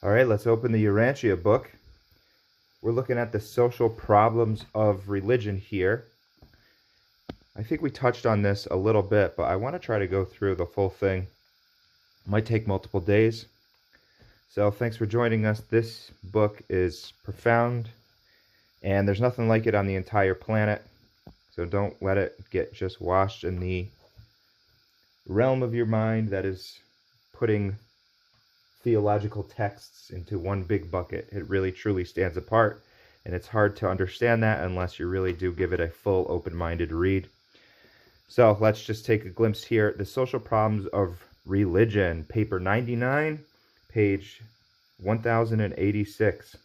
All right, let's open the Urantia book. We're looking at the social problems of religion here. I think we touched on this a little bit, but I want to try to go through the full thing. It might take multiple days. So thanks for joining us. This book is profound, and there's nothing like it on the entire planet. So don't let it get just washed in the realm of your mind that is putting theological texts into one big bucket. It really truly stands apart, and it's hard to understand that unless you really do give it a full open-minded read. So let's just take a glimpse here. The Social Problems of Religion, paper 99, page 1086.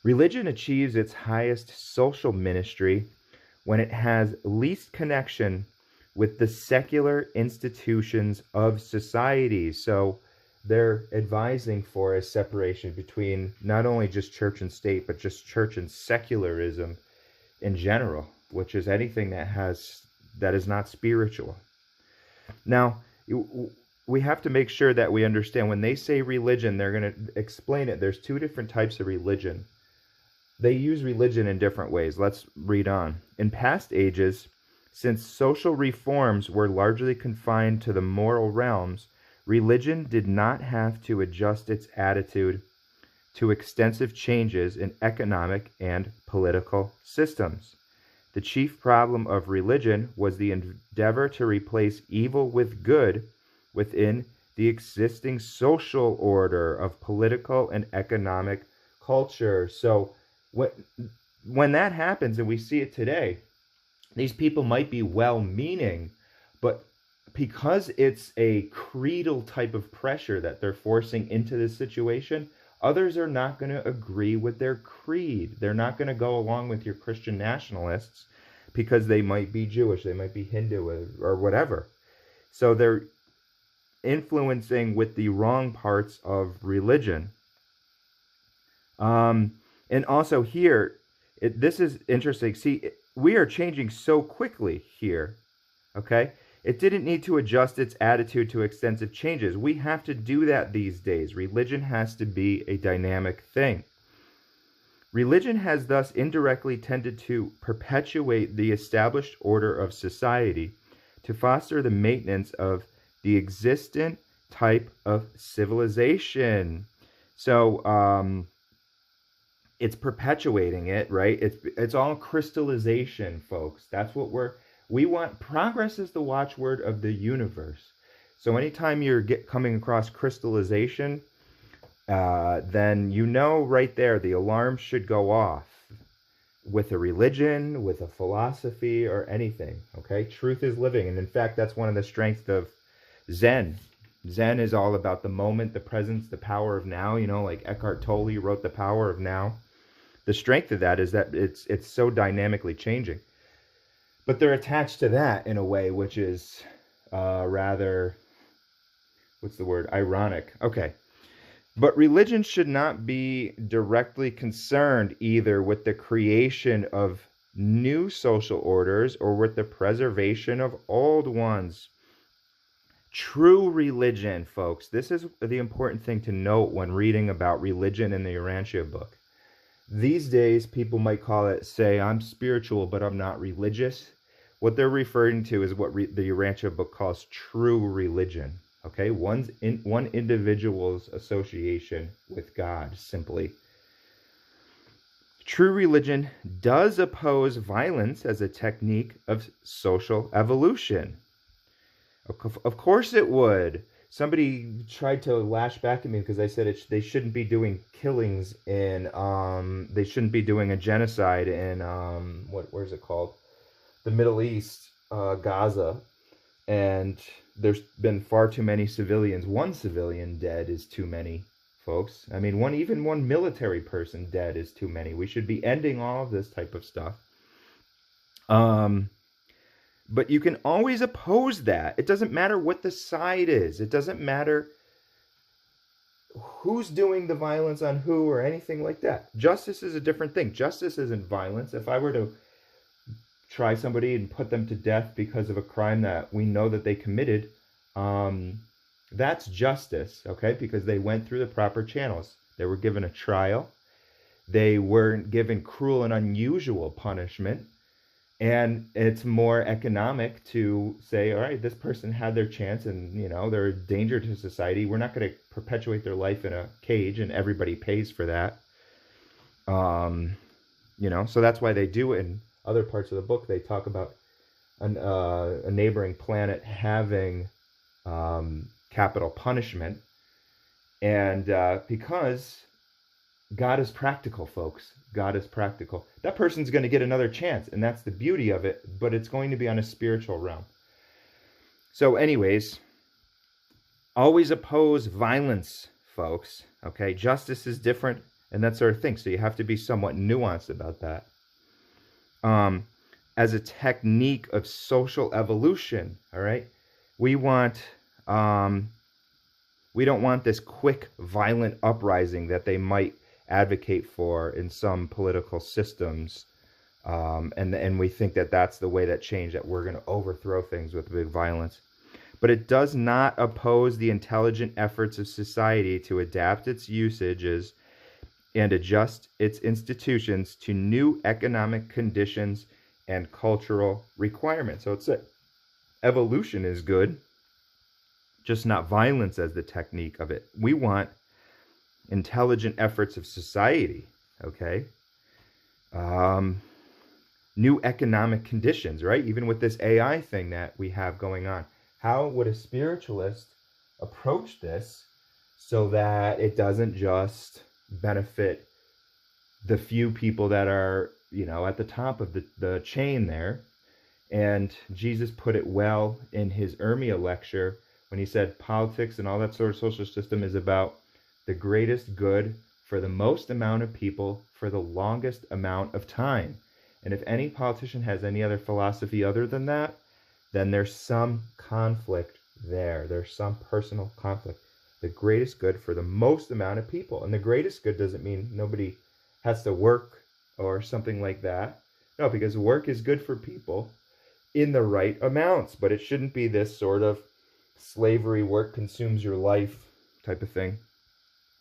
Religion achieves its highest social ministry when it has least connection with the secular institutions of society. So they're advising for a separation between not only just church and state, but just church and secularism in general, which is anything that is not spiritual. Now, we have to make sure that we understand when they say religion, they're going to explain it. There's two different types of religion. They use religion in different ways. Let's read on. In past ages, since social reforms were largely confined to the moral realms, religion did not have to adjust its attitude to extensive changes in economic and political systems. The chief problem of religion was the endeavor to replace evil with good within the existing social order of political and economic culture. So when that happens, and we see it today, these people might be well-meaning, but because it's a creedal type of pressure that they're forcing into this situation, others are not going to agree with their creed. They're not going to go along with your Christian nationalists because they might be Jewish, they might be Hindu, or whatever. So they're influencing with the wrong parts of religion. And also here, this is interesting. See, we are changing so quickly here, okay? It didn't need to adjust its attitude to extensive changes. We have to do that these days. Religion has to be a dynamic thing. Religion has thus indirectly tended to perpetuate the established order of society, to foster the maintenance of the existent type of civilization. So, it's perpetuating it, right? It's all crystallization, folks. That's what we want. Progress is the watchword of the universe. So anytime you're coming across crystallization, then you know right there the alarm should go off with a religion, with a philosophy, or anything, okay? Truth is living, and in fact, that's one of the strengths of Zen. Zen is all about the moment, the presence, the power of now, like Eckhart Tolle wrote The Power of Now. The strength of that is that it's so dynamically changing. But they're attached to that in a way which is rather, what's the word, ironic. Okay. But religion should not be directly concerned either with the creation of new social orders or with the preservation of old ones. True religion, folks, this is the important thing to note when reading about religion in the Urantia book. These days, people might call it, say, I'm spiritual, but I'm not religious. What they're referring to is what the Urantia book calls true religion. Okay, one individual's association with God, simply. True religion does oppose violence as a technique of social evolution. Of course it would. Somebody tried to lash back at me because I said they shouldn't be doing killings in, they shouldn't be doing a genocide in, where's it called? The Middle East, Gaza. And there's been far too many civilians. One civilian dead is too many, folks. I mean, even one military person dead is too many. We should be ending all of this type of stuff. But you can always oppose that. It doesn't matter what the side is. It doesn't matter who's doing the violence on who or anything like that. Justice is a different thing. Justice isn't violence. If I were to try somebody and put them to death because of a crime that we know that they committed, That's justice, okay? Because they went through the proper channels. They were given a trial. They weren't given cruel and unusual punishment. And it's more economic to say, all right, this person had their chance and, they're a danger to society. We're not going to perpetuate their life in a cage and everybody pays for that. So that's why they do it. In other parts of the book, they talk about a neighboring planet having capital punishment. And because God is practical, folks. God is practical. That person's going to get another chance, and that's the beauty of it, but it's going to be on a spiritual realm. So anyways, always oppose violence, folks. Okay, justice is different, and that sort of thing. So you have to be somewhat nuanced about that. As a technique of social evolution, all right, we don't want this quick, violent uprising that they might advocate for in some political systems, and we think that that's the way that change, that we're going to overthrow things with big violence. But it does not oppose the intelligent efforts of society to adapt its usages and adjust its institutions to new economic conditions and cultural requirements. So it's evolution is good, just not violence as the technique of it. We want intelligent efforts of society, okay? New economic conditions, right? Even with this AI thing that we have going on. How would a spiritualist approach this so that it doesn't just benefit the few people that are, at the top of the chain there? And Jesus put it well in his Urmia lecture when he said politics and all that sort of social system is about the greatest good for the most amount of people for the longest amount of time. And if any politician has any other philosophy other than that, then there's some conflict there. There's some personal conflict. The greatest good for the most amount of people. And the greatest good doesn't mean nobody has to work or something like that. No, because work is good for people in the right amounts, but it shouldn't be this sort of slavery, work consumes your life type of thing.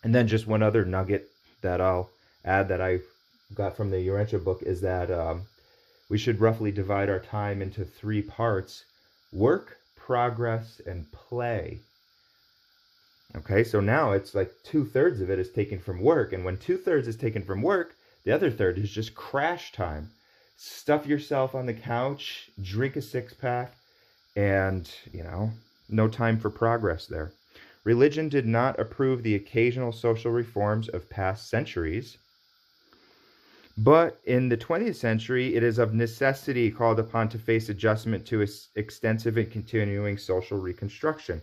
And then just one other nugget that I'll add that I got from the Urantia book is that we should roughly divide our time into 3 parts: work, progress, and play. Okay, so now it's like 2/3 of it is taken from work. And when 2/3 is taken from work, the other third is just crash time. Stuff yourself on the couch, drink a 6-pack, and, no time for progress there. Religion did not approve the occasional social reforms of past centuries, but in the 20th century, it is of necessity called upon to face adjustment to extensive and continuing social reconstruction,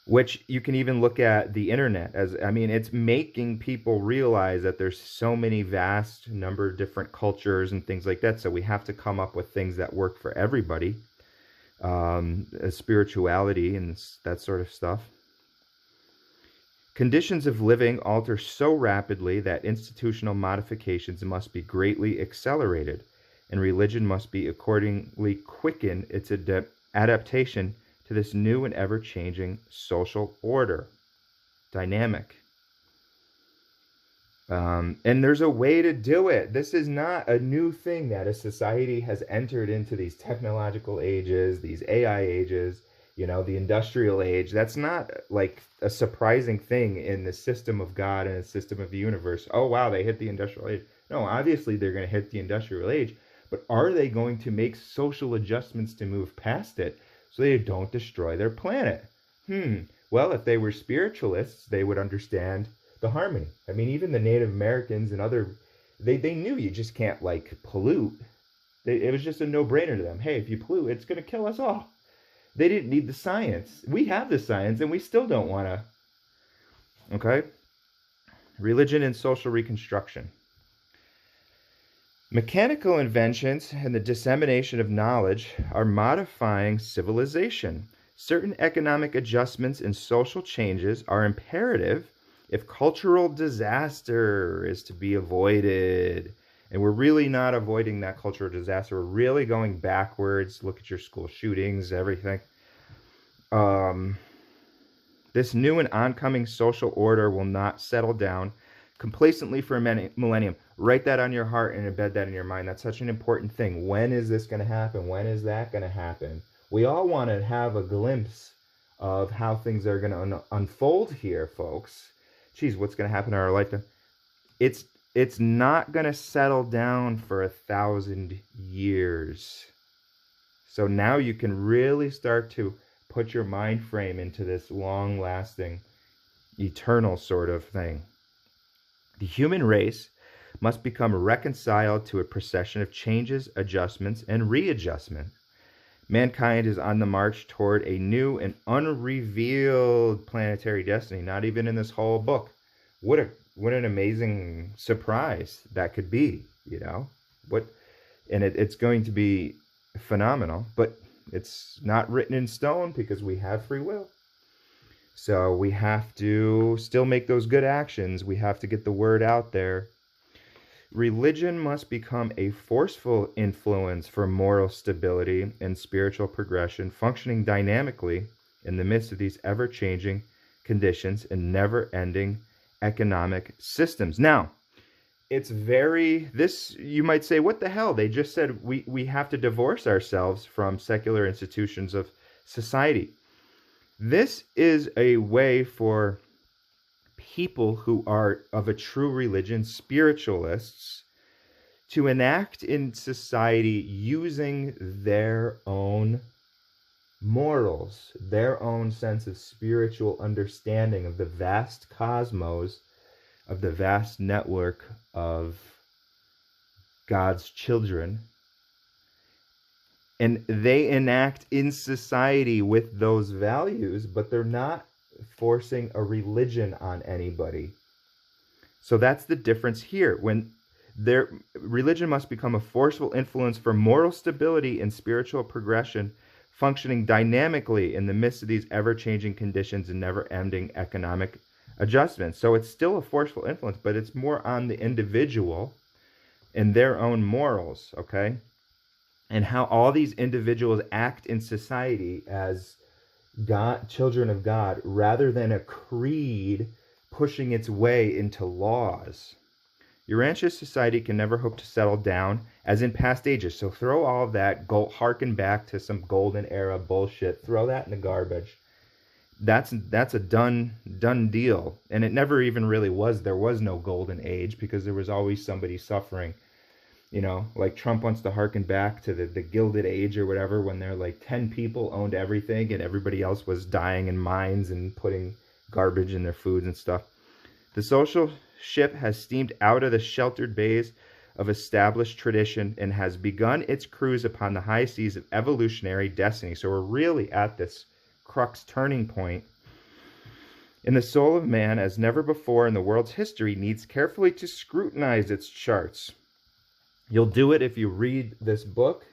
which you can even look at the internet as, it's making people realize that there's so many vast number of different cultures and things like that. So we have to come up with things that work for everybody. Spirituality and that sort of stuff. Conditions of living alter so rapidly that institutional modifications must be greatly accelerated, and religion must be accordingly quicken its adaptation to this new and ever-changing social order dynamic. And there's a way to do it. This is not a new thing that a society has entered into, these technological ages, these AI ages, the industrial age. That's not like a surprising thing in the system of God and the system of the universe. Oh, wow, they hit the industrial age. No, obviously they're going to hit the industrial age, but are they going to make social adjustments to move past it so they don't destroy their planet? Well, if they were spiritualists, they would understand the harmony. Even the Native Americans and other, they knew you just can't pollute. It was just a no-brainer to them. Hey, if you pollute, it's going to kill us all. They didn't need the science. We have the science, and we still don't want to. Okay? Religion and social reconstruction. Mechanical inventions and the dissemination of knowledge are modifying civilization. Certain economic adjustments and social changes are imperative if cultural disaster is to be avoided. And we're really not avoiding that cultural disaster. We're really going backwards. Look at your school shootings, everything. This new and oncoming social order will not settle down complacently for a millennium. Write that on your heart and embed that in your mind. That's such an important thing. When is this going to happen? When is that going to happen? We all want to have a glimpse of how things are going to unfold here, folks. Geez, what's going to happen in our lifetime? It's not going to settle down for 1,000 years. So now you can really start to put your mind frame into this long-lasting, eternal sort of thing. The human race must become reconciled to a procession of changes, adjustments, and readjustment. Mankind is on the march toward a new and unrevealed planetary destiny, not even in this whole book. What an amazing surprise that could be, you know? It's going to be phenomenal, but it's not written in stone because we have free will. So we have to still make those good actions. We have to get the word out there. Religion must become a forceful influence for moral stability and spiritual progression, functioning dynamically in the midst of these ever-changing conditions and never-ending economic systems. Now, you might say, what the hell? They just said we have to divorce ourselves from secular institutions of society. This is a way for people who are of a true religion, spiritualists, to enact in society using their own morals, their own sense of spiritual understanding of the vast cosmos, of the vast network of God's children. And they enact in society with those values, but they're not forcing a religion on anybody. So that's the difference here. When their religion must become a forceful influence for moral stability and spiritual progression, functioning dynamically in the midst of these ever-changing conditions and never-ending economic adjustments. So it's still a forceful influence, but it's more on the individual and their own morals, okay? And how all these individuals act in society as children of God, rather than a creed pushing its way into laws. Urantia society can never hope to settle down as in past ages. So throw all of that, harken back to some golden era bullshit. Throw that in the garbage. That's a done deal. And it never even really was. There was no golden age because there was always somebody suffering. You know, like Trump wants to harken back to the Gilded Age or whatever, when there like 10 people owned everything and everybody else was dying in mines and putting garbage in their foods and stuff. The social ship has steamed out of the sheltered bays of established tradition and has begun its cruise upon the high seas of evolutionary destiny. So we're really at this crux turning point. And the soul of man, as never before in the world's history, needs carefully to scrutinize its charts. You'll do it if you read this book.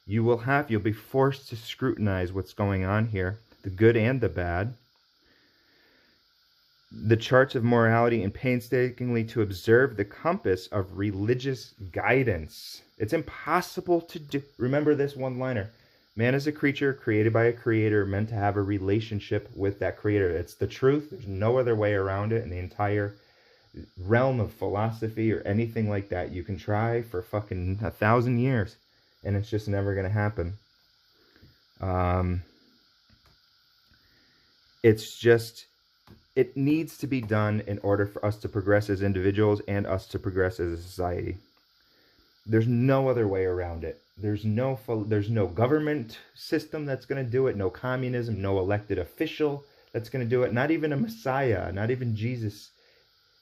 You'll be forced to scrutinize what's going on here, the good and the bad. The charts of morality, and painstakingly to observe the compass of religious guidance. It's impossible to do. Remember this one-liner. Man is a creature created by a creator, meant to have a relationship with that creator. It's the truth. There's no other way around it in the entire realm of philosophy or anything like that. You can try for fucking 1,000 years and it's just never going to happen. It needs to be done in order for us to progress as individuals and us to progress as a society. There's no other way around it. There's no government system that's going to do it, no communism, no elected official that's going to do it, not even a Messiah, not even Jesus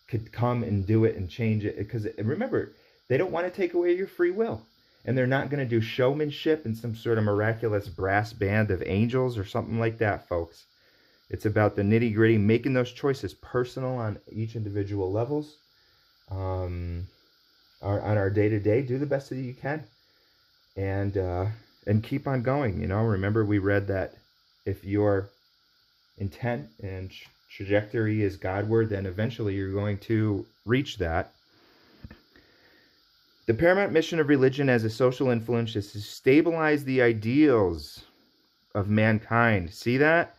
could come and do it and change it. Because remember, they don't want to take away your free will. And they're not going to do showmanship in some sort of miraculous brass band of angels or something like that, folks. It's about the nitty-gritty, making those choices personal on each individual levels. On our day-to-day, do the best that you can. And keep on going. You know, remember we read that if your intent and trajectory is Godward, then eventually you're going to reach that. The paramount mission of religion as a social influence is to stabilize the ideals of mankind. See that?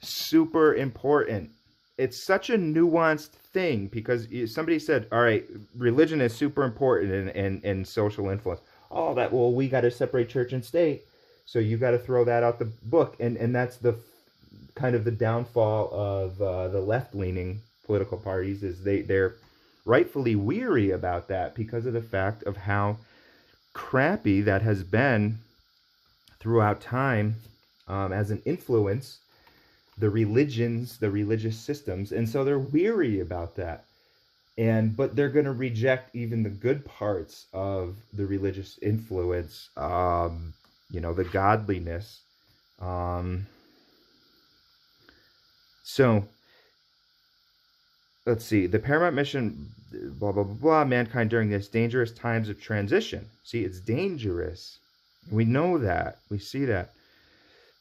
Super important. It's such a nuanced thing because somebody said, all right, religion is super important in social influence. Oh, that, well, we got to separate church and state. So you got to throw that out the book. And that's the kind of the downfall of the left-leaning political parties, is they're rightfully weary about that because of the fact of how crappy that has been throughout time as an influence, the religions, the religious systems, and so they're weary about that. But they're going to reject even the good parts of the religious influence, the godliness. So let's see. The paramount mission, blah, blah, blah, blah, mankind during this dangerous times of transition. See, it's dangerous. We know that. We see that.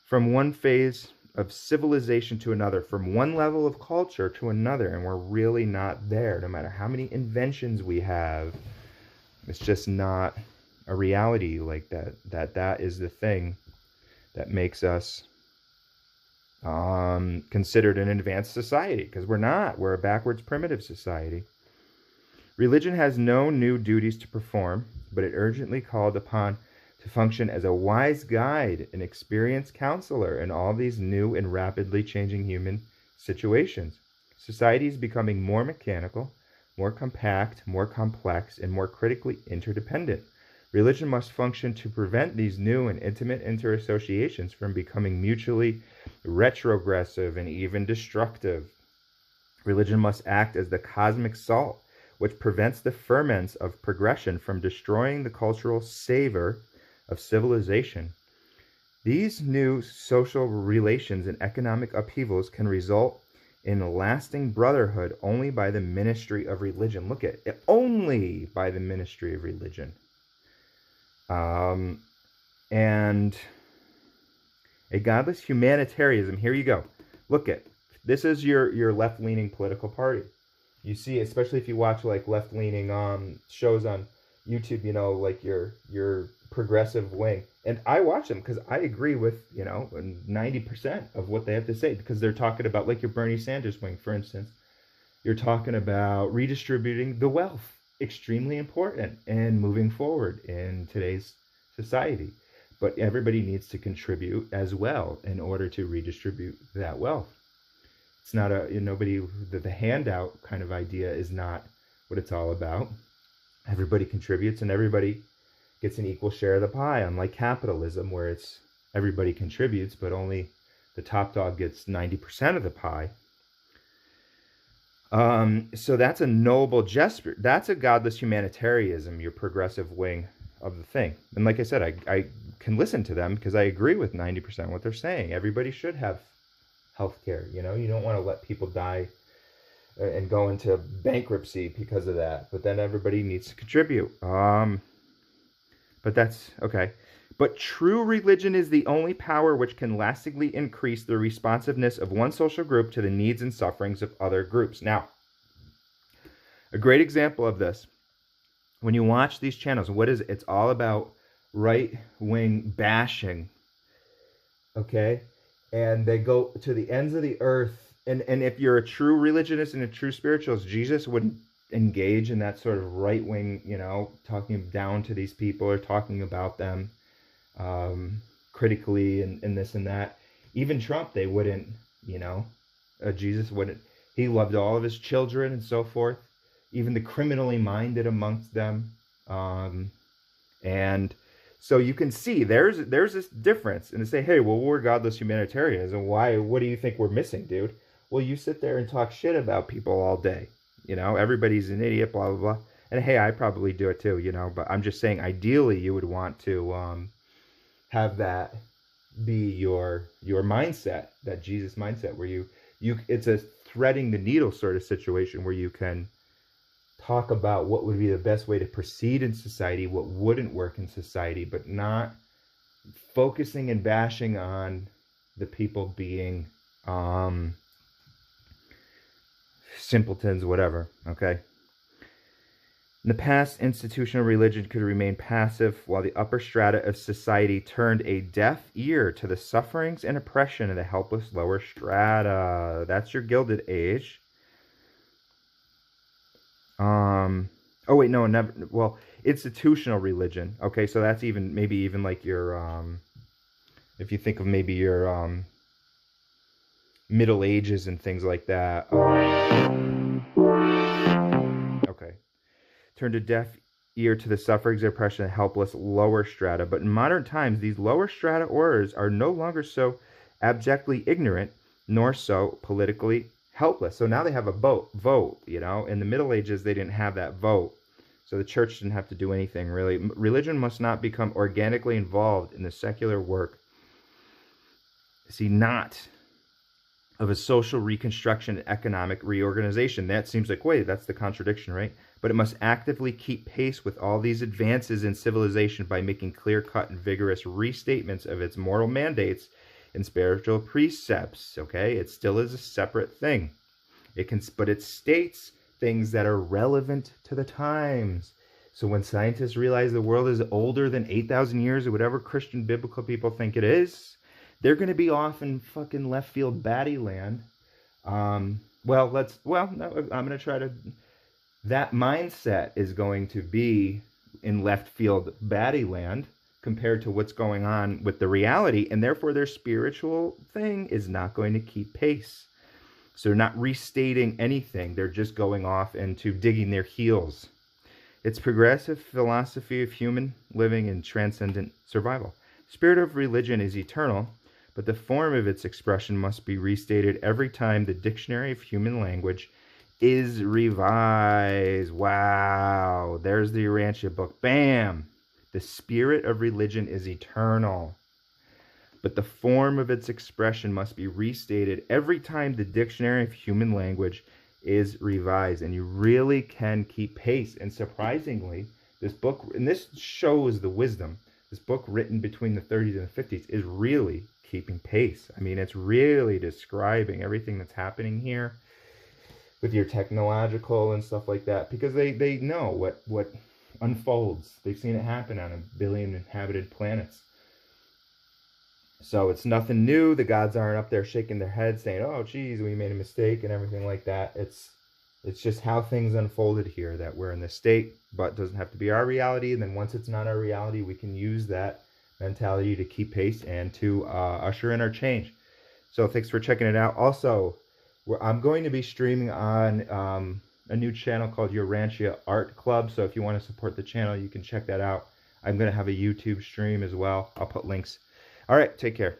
From one phase of civilization to another, from one level of culture to another, and we're really not there. No matter how many inventions we have, it's just not a reality like that. That is the thing that makes us considered an advanced society, because we're not. We're a backwards, primitive society. Religion has no new duties to perform, but it urgently called upon to function as a wise guide and experienced counselor in all these new and rapidly changing human situations. Society is becoming more mechanical, more compact, more complex, and more critically interdependent. Religion must function to prevent these new and intimate interassociations from becoming mutually retrogressive and even destructive. Religion must act as the cosmic salt, which prevents the ferments of progression from destroying the cultural savor of civilization. These new social relations and economic upheavals can result in lasting brotherhood only by the ministry of religion. Look at it, only by the ministry of religion. And a godless humanitarianism. Here you go. Look at this is your left-leaning political party. You see, especially if you watch like left-leaning shows on YouTube, like your progressive wing. And I watch them because I agree with 90% of what they have to say, because they're talking about, like your Bernie Sanders wing, for instance. You're talking about redistributing the wealth. Extremely important and moving forward in today's society. But everybody needs to contribute as well in order to redistribute that wealth. It's not the handout kind of idea is not what it's all about. Everybody contributes and everybody gets an equal share of the pie, unlike capitalism, where it's everybody contributes, but only the top dog gets 90% of the pie. So that's a noble gesture. That's a godless humanitarianism, your progressive wing of the thing. And like I said, I can listen to them because I agree with 90% of what they're saying. Everybody should have health care. You don't want to let people die and go into bankruptcy because of that. But then everybody needs to contribute. But that's okay. But true religion is the only power which can lastingly increase the responsiveness of one social group to the needs and sufferings of other groups. Now, a great example of this, when you watch these channels, what is it? It's all about right-wing bashing, okay? And they go to the ends of the earth. And if you're a true religionist and a true spiritualist, Jesus wouldn't engage in that sort of right-wing, talking down to these people or talking about them critically and this and that. Even Trump, they wouldn't, Jesus wouldn't. He loved all of his children and so forth, even the criminally minded amongst them. And so you can see there's this difference. And to say, hey, well, we're godless humanitarians, and what do you think we're missing, dude? Well, you sit there and talk shit about people all day. Everybody's an idiot, blah, blah, blah. And hey, I probably do it too, but I'm just saying, ideally, you would want to have that be your mindset, that Jesus mindset, where you it's a threading the needle sort of situation where you can talk about what would be the best way to proceed in society, what wouldn't work in society, but not focusing and bashing on the people being simpletons, whatever, okay? In the past, institutional religion could remain passive while the upper strata of society turned a deaf ear to the sufferings and oppression of the helpless lower strata. That's your Gilded Age. Oh wait, no, never. Well, institutional religion. Okay, so that's maybe even like your if you think of maybe your Middle Ages and things like that. Okay. Turned a deaf ear to the sufferings, oppression, and helpless lower strata. But in modern times, these lower strata orders are no longer so abjectly ignorant, nor so politically helpless. So now they have a vote, you know. In the Middle Ages, they didn't have that vote. So the church didn't have to do anything, really. Religion must not become organically involved in the secular work. See, not of a social reconstruction and economic reorganization. That seems like, wait, that's the contradiction, right? But it must actively keep pace with all these advances in civilization by making clear-cut and vigorous restatements of its moral mandates and spiritual precepts, okay? It still is a separate thing. But it states things that are relevant to the times. So when scientists realize the world is older than 8,000 years or whatever Christian biblical people think it is, they're going to be off in fucking left field baddie land. No, I'm going to try to... That mindset is going to be in left field baddie land compared to what's going on with the reality, and therefore their spiritual thing is not going to keep pace. So they're not restating anything. They're just going off into digging their heels. It's progressive philosophy of human living and transcendent survival. Spirit of religion is eternal, but the form of its expression must be restated every time the dictionary of human language is revised. Wow, there's the Urantia book. Bam! The spirit of religion is eternal, but the form of its expression must be restated every time the dictionary of human language is revised. And you really can keep pace. And surprisingly, this book, and this shows the wisdom, this book written between the 30s and the 50s is really keeping pace. I mean, it's really describing everything that's happening here with your technological and stuff like that, because they know what unfolds. They've seen it happen on 1 billion inhabited planets. So it's nothing new. The gods aren't up there shaking their heads saying, oh, geez, we made a mistake and everything like that. It's just how things unfolded here, that we're in this state, but it doesn't have to be our reality. And then once it's not our reality, we can use that mentality to keep pace and to usher in our change. So thanks for checking it out. Also, I'm going to be streaming on a new channel called Urantia Art Club. So if you want to support the channel, you can check that out. I'm going to have a YouTube stream as well. I'll put links. All right, take care.